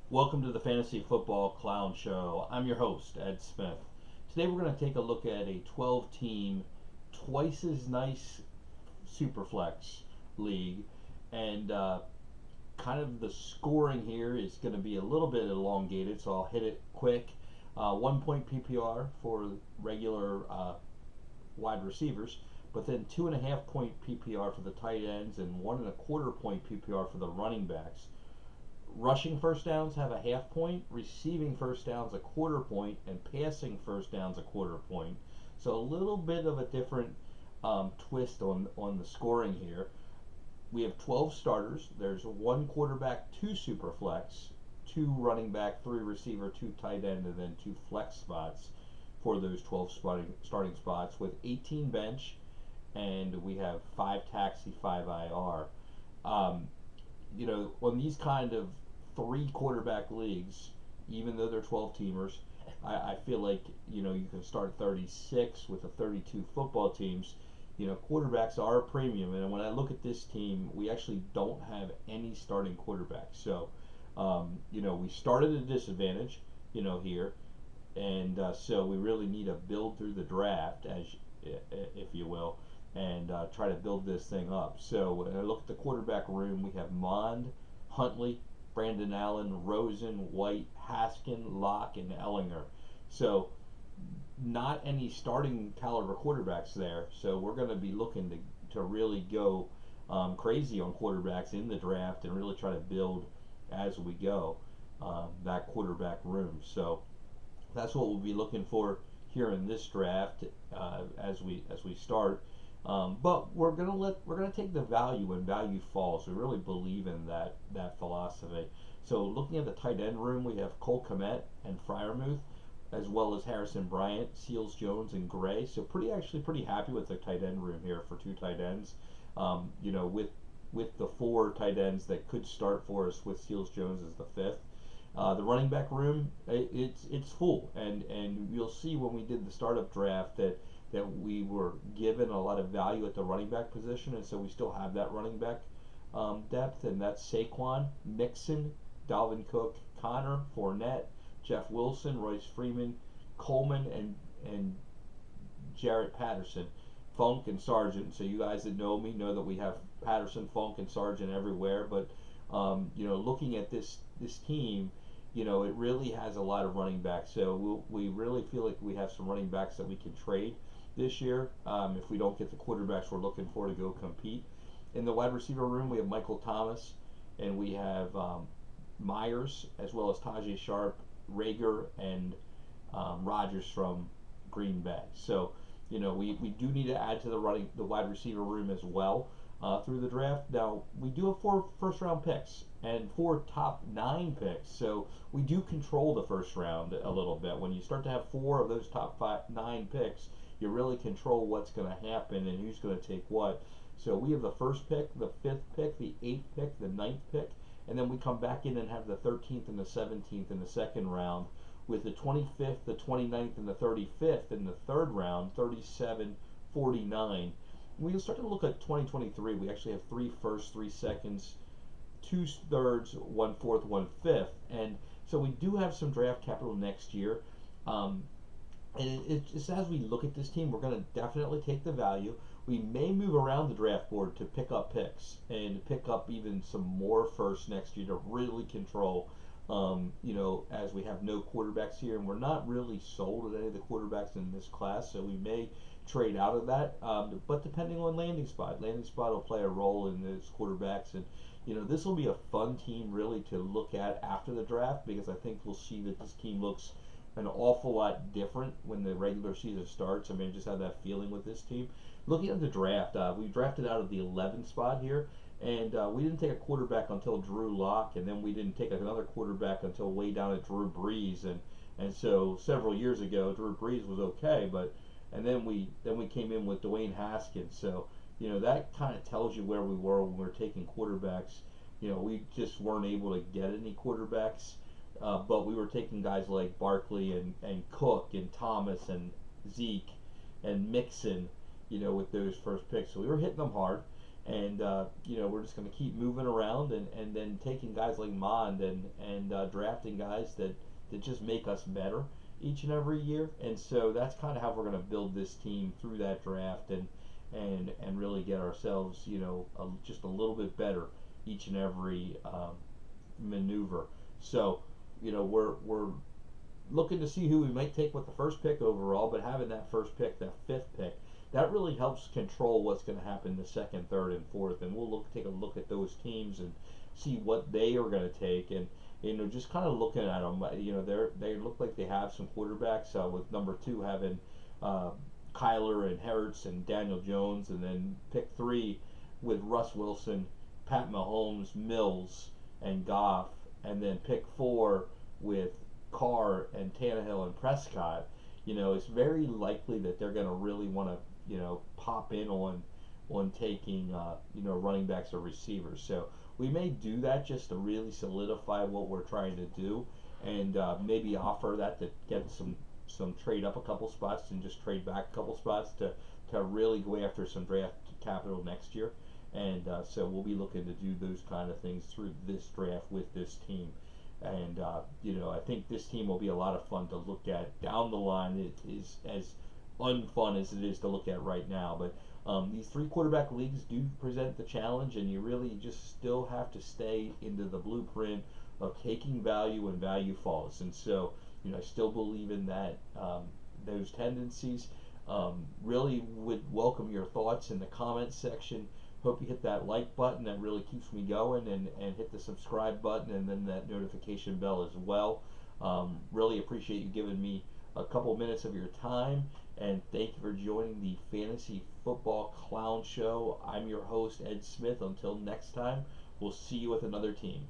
Welcome to the Fantasy Football Clown Show. I'm your host, Ed Smith. Today we're going to take a look at a 12 team, twice as nice Superflex league. And kind of the scoring here is going to be a little bit elongated, so I'll hit it quick. 1 point PPR for regular wide receivers, but then 2.5 point PPR for the tight ends and 1.25 point PPR for the running backs. Rushing first downs have a half point, receiving first downs a quarter point, and passing first downs a quarter point. So a little bit of a different twist on the scoring here. We have 12 starters. There's one quarterback, two super flex, two running back, three receiver, two tight end, and then two flex spots for those 12 starting spots with 18 bench, and we have five taxi, five IR. Um, on these kind of three quarterback leagues, even though they're 12 teamers, I feel like, you can start 36 with the 32 football teams. Quarterbacks are a premium. And when I look at this team, we actually don't have any starting quarterbacks. So, we started at a disadvantage, here. And so we really need to build through the draft, if you will, and try to build this thing up. So when I look at the quarterback room, we have Mond, Huntley, Brandon Allen, Rosen, White, Haskin, Locke, and Ellinger. So not any starting caliber quarterbacks there. So we're going to be looking to really go crazy on quarterbacks in the draft and really try to build as we go that quarterback room. So that's what we'll be looking for here in this draft as we start. But we're gonna take the value when value falls. We really believe in that philosophy. So looking at the tight end room, we have Cole Kmet and Fryermuth, as well as Harrison Bryant, Seals Jones, and Gray. So pretty happy with the tight end room here for two tight ends. With the four tight ends that could start for us with Seals Jones as the fifth. The running back room, it's full, and you'll see when we did the startup draft that we were given a lot of value at the running back position, and so we still have that running back depth, and that's Saquon, Mixon, Dalvin Cook, Connor, Fournette, Jeff Wilson, Royce Freeman, Coleman, and Jarrett Patterson, Funk, and Sargent. So you guys that know me know that we have Patterson, Funk, and Sargent everywhere. But looking at this team, it really has a lot of running backs. So we really feel like we have some running backs that we can trade this year if we don't get the quarterbacks we're looking for to go compete. In the wide receiver room, we have Michael Thomas, and we have Myers, as well as Tajay Sharp, Rager, and Rogers from Green Bay. So, we do need to add to the wide receiver room as well through the draft. Now, we do have 4 first round picks and 4 top 9 picks, so we do control the first round a little bit. When you start to have 4 of those top 9 picks, you really control what's going to happen and who's going to take what. So we have the first pick, the fifth pick, the eighth pick, the ninth pick, and then we come back in and have the 13th and the 17th in the second round, with the 25th, the 29th, and the 35th in the third round, 37, 49. When you start to look at 2023, we actually have 3 firsts, 3 seconds, 2 thirds, 1 fourth, 1 fifth, and so we do have some draft capital next year. And just as we look at this team, we're going to definitely take the value. We may move around the draft board to pick up picks and pick up even some more first next year to really control. As we have no quarterbacks here, and we're not really sold at any of the quarterbacks in this class, so we may trade out of that. But depending on landing spot will play a role in those quarterbacks, and this will be a fun team really to look at after the draft, because I think we'll see that this team looks an awful lot different when the regular season starts. I mean, I just have that feeling with this team. Looking at the draft, we drafted out of the 11th spot here, and we didn't take a quarterback until Drew Lock, and then we didn't take another quarterback until way down at Drew Brees, and so several years ago, Drew Brees was okay, but and then we came in with Dwayne Haskins. So that kind of tells you where we were when we were taking quarterbacks. We just weren't able to get any quarterbacks. But we were taking guys like Barkley and Cook and Thomas and Zeke and Mixon, with those first picks. So we were hitting them hard. and we're just going to keep moving around and then taking guys like Mond and drafting guys that just make us better each and every year. And so that's kind of how we're going to build this team through that draft and really get ourselves just a little bit better each and every maneuver. So we're looking to see who we might take with the first pick overall, but having that first pick, that fifth pick, that really helps control what's going to happen the second, third, and fourth. And we'll take a look at those teams and see what they are going to take, and just kind of looking at them. They look like they have some quarterbacks. With number 2 having Kyler and Hertz and Daniel Jones, and then pick 3 with Russ Wilson, Pat Mahomes, Mills, and Goff, and then pick 4 with Carr and Tannehill and Prescott. It's very likely that they're going to really want to pop in on taking running backs or receivers. So we may do that just to really solidify what we're trying to do, and maybe offer that to get some trade up a couple spots and just trade back a couple spots to really go after some draft capital next year. And so we'll be looking to do those kind of things through this draft with this team. And I think this team will be a lot of fun to look at down the line. It is as unfun as it is to look at right now. But these 3 quarterback leagues do present the challenge, and you really just still have to stay into the blueprint of taking value when value falls. And so I still believe in that those tendencies. Really would welcome your thoughts in the comments section. Hope you hit that like button, that really keeps me going, and hit the subscribe button and then that notification bell as well. Really appreciate you giving me a couple minutes of your time, and thank you for joining the Fantasy Football Clown Show. I'm your host, Ed Smith. Until next time, we'll see you with another team.